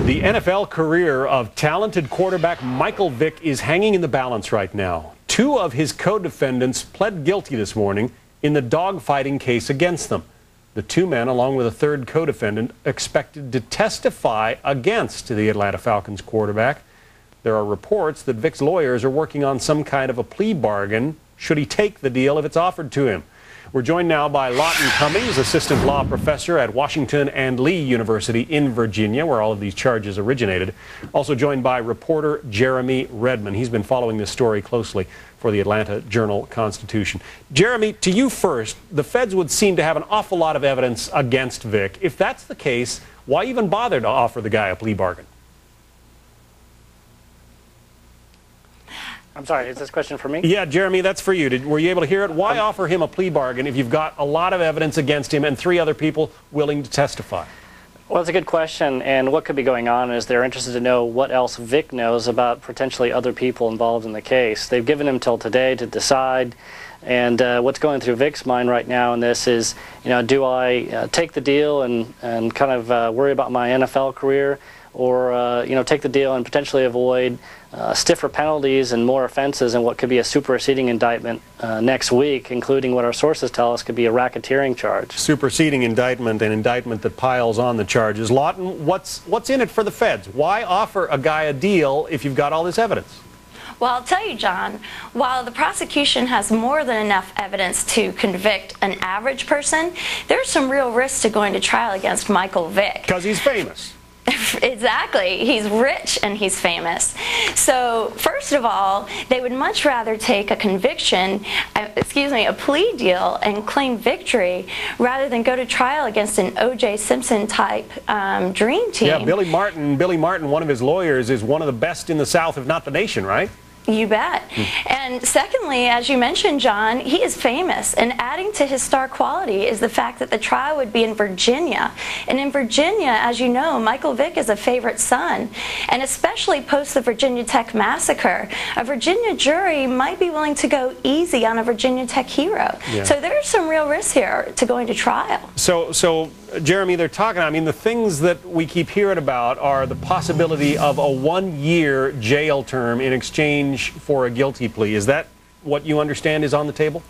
The NFL career of talented quarterback Michael Vick is hanging in the balance right now. Two of his co-defendants pled guilty this morning in the dogfighting case against them. The two men, along with a third co-defendant, expected to testify against the Atlanta Falcons quarterback. There are reports that Vick's lawyers are working on some kind of a plea bargain should he take the deal if it's offered to him. We're joined now by Lawton Cummings, assistant law professor at Washington and Lee University in Virginia, where all of these charges originated. Also joined by reporter Jeremy Redmond. He's been following this story closely for the Atlanta Journal-Constitution. Jeremy, to you first, the feds would seem to have an awful lot of evidence against Vick. If that's the case, why even bother to offer the guy a plea bargain? I'm sorry, is this question for me? Yeah, Jeremy, that's for you. Were you able to hear it? Why offer him a plea bargain if you've got a lot of evidence against him and three other people willing to testify? Well, it's a good question, and what could be going on is they're interested to know what else Vick knows about potentially other people involved in the case. They've given him till today to decide, and what's going through Vick's mind right now in this is, do I take the deal and kind of worry about my NFL career, or take the deal and potentially avoid stiffer penalties and more offenses and what could be a superseding indictment next week, including what our sources tell us could be a racketeering charge. Superseding indictment, an indictment that piles on the charges. Lawton, what's in it for the feds? Why offer a guy a deal if you've got all this evidence? Well, I'll tell you, John, while the prosecution has more than enough evidence to convict an average person, there's some real risks to going to trial against Michael Vick. Because he's famous. Exactly. He's rich and he's famous. So, first of all, they would much rather take a plea deal and claim victory rather than go to trial against an O.J. Simpson type dream team. Yeah, Billy Martin, one of his lawyers, is one of the best in the South, if not the nation, right? You bet. And secondly, as you mentioned, John, he is famous, and adding to his star quality is the fact that the trial would be in Virginia. And in Virginia, as you know, Michael Vick is a favorite son, and especially post the Virginia Tech massacre, a Virginia jury might be willing to go easy on a Virginia Tech hero. Yeah. So there's some real risks here to going to trial. So Jeremy, they're talking, the things that we keep hearing about are the possibility of a one-year jail term in exchange for a guilty plea. Is that what you understand is on the table?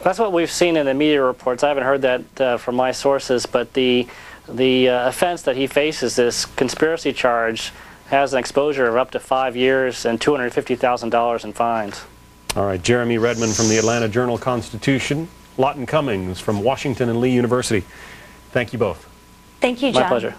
That's what we've seen in the media reports. I haven't heard that from my sources, but the offense that he faces, this conspiracy charge, has an exposure of up to 5 years and $250,000 in fines. All right, Jeremy Redmond from the Atlanta Journal-Constitution, Lawton Cummings from Washington and Lee University. Thank you both. Thank you, John. My pleasure.